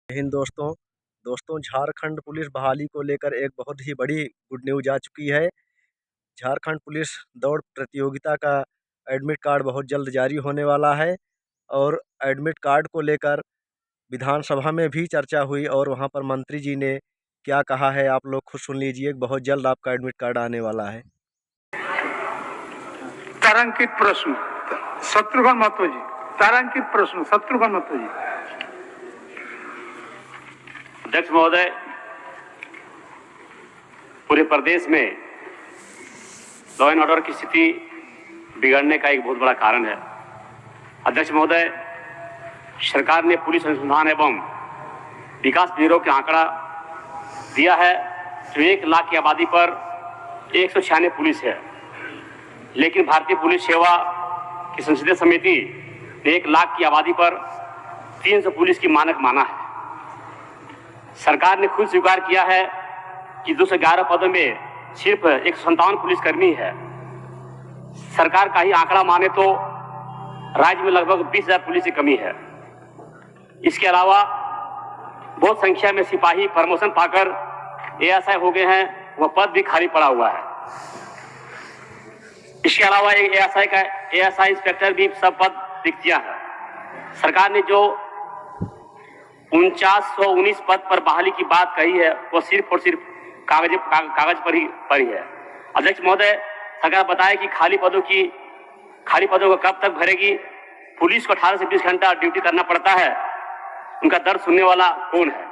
हिंद दोस्तों दोस्तों झारखंड पुलिस बहाली को लेकर एक बहुत ही बड़ी गुड न्यूज आ चुकी है। झारखंड पुलिस दौड़ प्रतियोगिता का एडमिट कार्ड बहुत जल्द जारी होने वाला है और एडमिट कार्ड को लेकर विधानसभा में भी चर्चा हुई और वहां पर मंत्री जी ने क्या कहा है आप लोग खुद सुन लीजिए। बहुत जल्द आपका एडमिट कार्ड आने वाला है। तारांकित प्रश्न शत्रुघ्न महतो जी। तारांकित प्रश्न शत्रुघ्न महतो जी। अध्यक्ष महोदय, पूरे प्रदेश में लॉ एंड ऑर्डर की स्थिति बिगड़ने का एक बहुत बड़ा कारण है। अध्यक्ष महोदय, सरकार ने पुलिस अनुसंधान एवं विकास ब्यूरो का आंकड़ा दिया है जो 1 लाख की आबादी पर 196 पुलिस है, लेकिन भारतीय पुलिस सेवा की संसदीय समिति ने 1 लाख की आबादी पर 300 पुलिस की मानक माना है। सरकार ने खुद स्वीकार किया है कि 211 पदों में सिर्फ 157 पुलिसकर्मी है। सरकार का ही आंकड़ा माने तो राज्य में लगभग 20,000 पुलिस की कमी है। इसके अलावा बहुत संख्या में सिपाही प्रमोशन पाकर एएसआई हो गए हैं, वह पद भी खाली पड़ा हुआ है। इसके अलावा एक एएसआई इंस्पेक्टर भी सब पद रिक्तियां है। सरकार ने जो 4919 पद पर बहाली की बात कही है वो सिर्फ और सिर्फ कागज पर ही है। अध्यक्ष महोदय, सरकार बताए कि खाली पदों को कब तक भरेगी। पुलिस को 18 से 20 घंटा ड्यूटी करना पड़ता है, उनका दर्द सुनने वाला कौन है।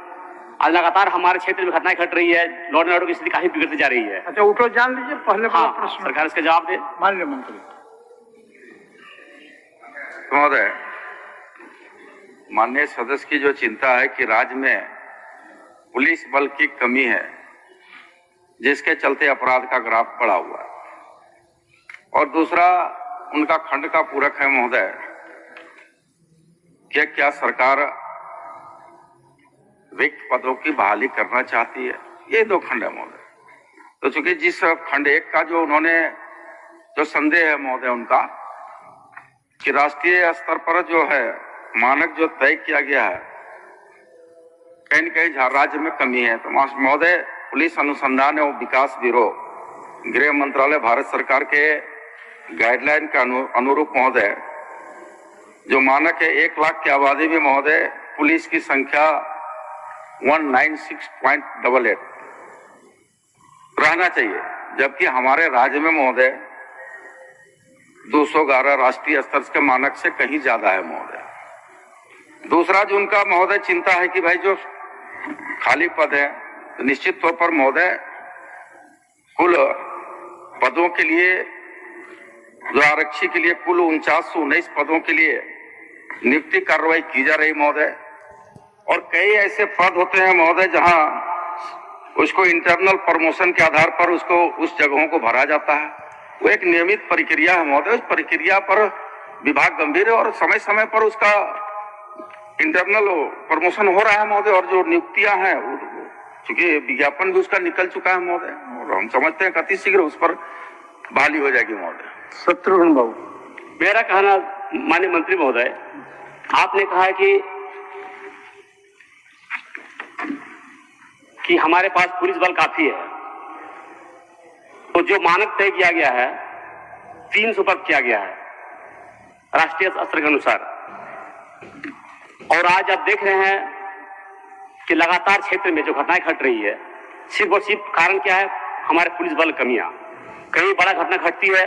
आज लगातार हमारे क्षेत्र में घटनाएं घट रही है, लॉ एंड ऑर्डर की स्थिति काफी बिगड़ती जा रही है। अच्छा, उठो जान लीजिए पहले प्रश्न। सरकार इसका जवाब दे। माननीय मंत्री महोदय, माननीय सदस्य की जो चिंता है कि राज्य में पुलिस बल की कमी है, जिसके चलते अपराध का ग्राफ बढ़ा हुआ है, और दूसरा उनका खंड का पूरक है महोदय कि क्या सरकार रिक्त पदों की बहाली करना चाहती है। ये 2 खंड है महोदय। तो चूंकि जिस खंड 1 का जो उन्होंने जो संदेह है महोदय उनका कि राष्ट्रीय स्तर पर जो है मानक जो तय किया गया है कहीं न कहीं राज्य में कमी है, तो महोदय पुलिस अनुसंधान एवं विकास ब्यूरो गृह मंत्रालय भारत सरकार के गाइडलाइन का अनुरूप महोदय जो मानक है 1 लाख की आबादी में महोदय पुलिस की संख्या 196.88 रहना चाहिए, जबकि हमारे राज्य में महोदय 211 राष्ट्रीय स्तर के मानक से कहीं ज्यादा है महोदय। दूसरा जो उनका महोदय चिंता है कि भाई जो खाली पद है, तो निश्चित तौर पर महोदय कुल पदों के लिए जो आरक्षी के लिए कुल 4919 पदों के लिए नियुक्ति कार्रवाई की जा रही महोदय, और कई ऐसे पद होते हैं महोदय जहां उसको इंटरनल प्रमोशन के आधार पर उसको उस जगहों को भरा जाता है। वो एक नियमित प्रक्रिया है महोदय। उस प्रक्रिया पर विभाग गंभीर है और समय समय पर उसका इंटरनल प्रमोशन हो रहा है महोदय, और जो नियुक्तियां हैं क्योंकि विज्ञापन भी उसका निकल चुका है महोदय, और हम समझते हैं कि अति शीघ्र उस पर बहाली हो जाएगी महोदय। शत्रुघ्न बाबू, मेरा कहना माननीय मंत्री महोदय, आपने कहा है कि हमारे पास पुलिस बल काफी है, तो जो मानक तय किया गया है 300 पद किया गया है राष्ट्रीय स्तर के अनुसार, और आज आप देख रहे हैं कि लगातार क्षेत्र में जो घटनाएं घट रही है सिर्फ और सिर्फ कारण क्या है, हमारे पुलिस बल कमियां। कहीं बड़ा घटना घटती है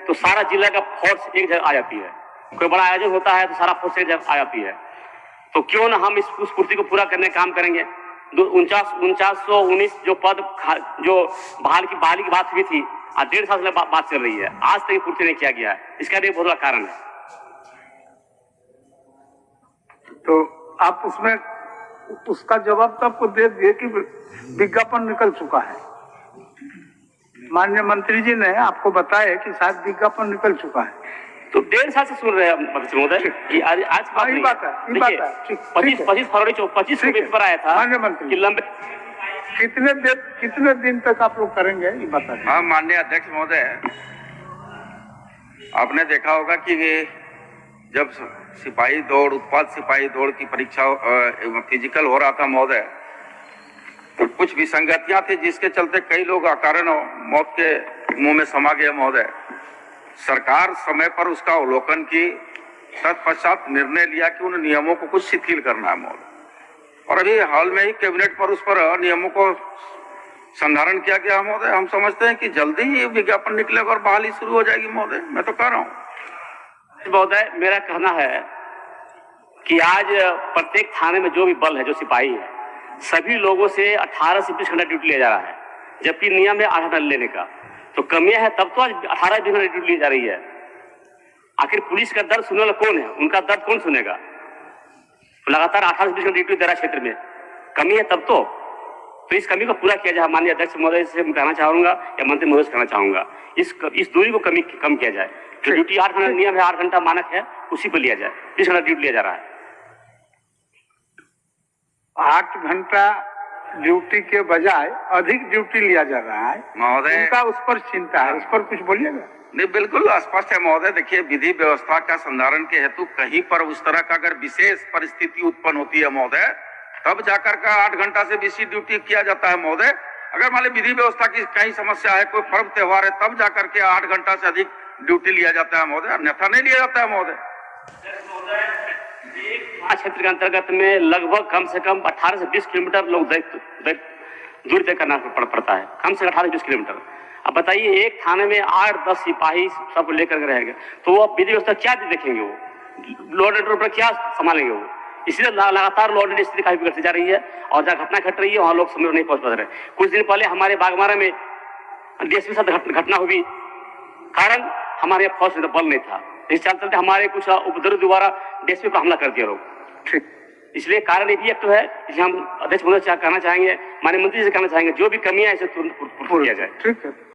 तो सारा जिला का फोर्स एक जगह आ जाती है, कोई बड़ा आयोजन होता है तो सारा फोर्स एक जगह आ जाती है। तो क्यों ना हम उस पूर्ति को पूरा करने का काम करेंगे। 4919 जो पद जो बहाली की बात हुई थी, आज 1.5 साल से बात चल रही है, आज तक पूर्ति नहीं किया गया है। इसका भी बहुत बड़ा कारण है। तो आप उसमें उसका जवाब तो आपको दे दिए कि विज्ञापन निकल चुका है। माननीय मंत्री जी ने आपको बताया कि शायद विज्ञापन निकल चुका है। तो 1.5 साल से सुन रहे हैं महोदय कि आज बात है। 25 फरवरी 25 को पेपर आया था। माननीय मंत्री, लंबे कितने दिन तक आप लोग करेंगे ये बताइए। हाँ माननीय अध्यक्ष महोदय, आपने देखा होगा कि जब सिपाही दौड़, उत्पाद सिपाही दौड़ की परीक्षा फिजिकल हो रहा था महोदय, तो कुछ विसंगतियां थी जिसके चलते कई लोग अकारण मौत के मुंह में समा गए महोदय। सरकार समय पर उसका अवलोकन की, तत्पश्चात निर्णय लिया कि उन नियमों को कुछ शिथिल करना है महोदय, और अभी हाल में ही कैबिनेट पर उस पर नियमों को संधारण किया गया महोदय। हम समझते हैं कि जल्दी ही विज्ञापन निकलेगा और बहाली शुरू हो जाएगी महोदय। मैं तो कह रहा हूँ महोदय, मेरा कहना है कि आज प्रत्येक थाने में जो भी बल है, जो सिपाही है, सभी लोगों से 18 से 20 घंटा ड्यूटी लिया जा रहा है, जबकि नियम है 8 घंटा लेने का। तो कमियां है, तब तो आज 18-20 घंटा ड्यूटी ली जा रही है। आखिर पुलिस का दर्द सुनने वाला कौन है? उनका दर्द कौन सुनेगा? लगातार 18 से 20 घंटा ड्यूटी दे रहा क्षेत्र में, कमी है तब तो इस कमी को पूरा किया जाए। माननीय अध्यक्ष महोदय से मैं कहना चाहूंगा या मंत्री महोदय से कहना चाहूंगा, इस दूरी को कम किया जाए। जो ड्यूटी 8 घंटा नियम है, 8 घंटा मानक है, उसी को लिया जाए। 20 घंटा ड्यूटी लिया जा रहा है। 8 घंटा ड्यूटी के बजाय अधिक ड्यूटी लिया जा रहा है महोदय। उनका उस पर चिंता है, उस पर कुछ बोलिएगा। नहीं, बिल्कुल स्पष्ट है महोदय। देखिए, विधि व्यवस्था का संधारण के हेतु कहीं पर उस तरह का अगर विशेष परिस्थिति उत्पन्न होती है महोदय, तब जाकर का 8 घंटा से बेसी ड्यूटी किया जाता है महोदय। अगर मान ली विधि व्यवस्था की कहीं समस्या है, कोई पर्व त्योहार है, तब जाकर के 8 घंटा से अधिक ड्यूटी लिया जाता है महोदय, अन्यथा नहीं लिया जाता है महोदय। क्षेत्र के अंतर्गत में लगभग कम से कम 18 से 20 किलोमीटर लोग दूर तय करना पड़ता है, कम से कम 18 से 20 किलोमीटर। अब बताइए, एक थाने में 8-10 सिपाही सबको लेकर रहेंगे, तो वो विधि व्यवस्था क्या देखेंगे? वो लॉ एंड ऑर्डर पर क्या संभालेंगे? वो इसलिए लगातार लॉ एंड स्थिति काफी बिगड़ती जा रही है, और जहाँ घटना घट रही है वहाँ लोग समय नहीं पहुंच पा रहे। कुछ दिन पहले हमारे बागमारा में डीएसपी के साथ घटना हुई, कारण हमारे यहाँ फौज बल नहीं था। इस चलते हमारे कुछ उपद्रवी द्वारा डीएसपी पर हमला कर दिया लोग। इसलिए कारण ये भी एक तो है, इसलिए हम अध्यक्ष महोदय से कहना चाहेंगे, माननीय मंत्री से कहना चाहेंगे, जो भी कमियां है इसे तुरंत पूर्ण किया जाए। ठीक है।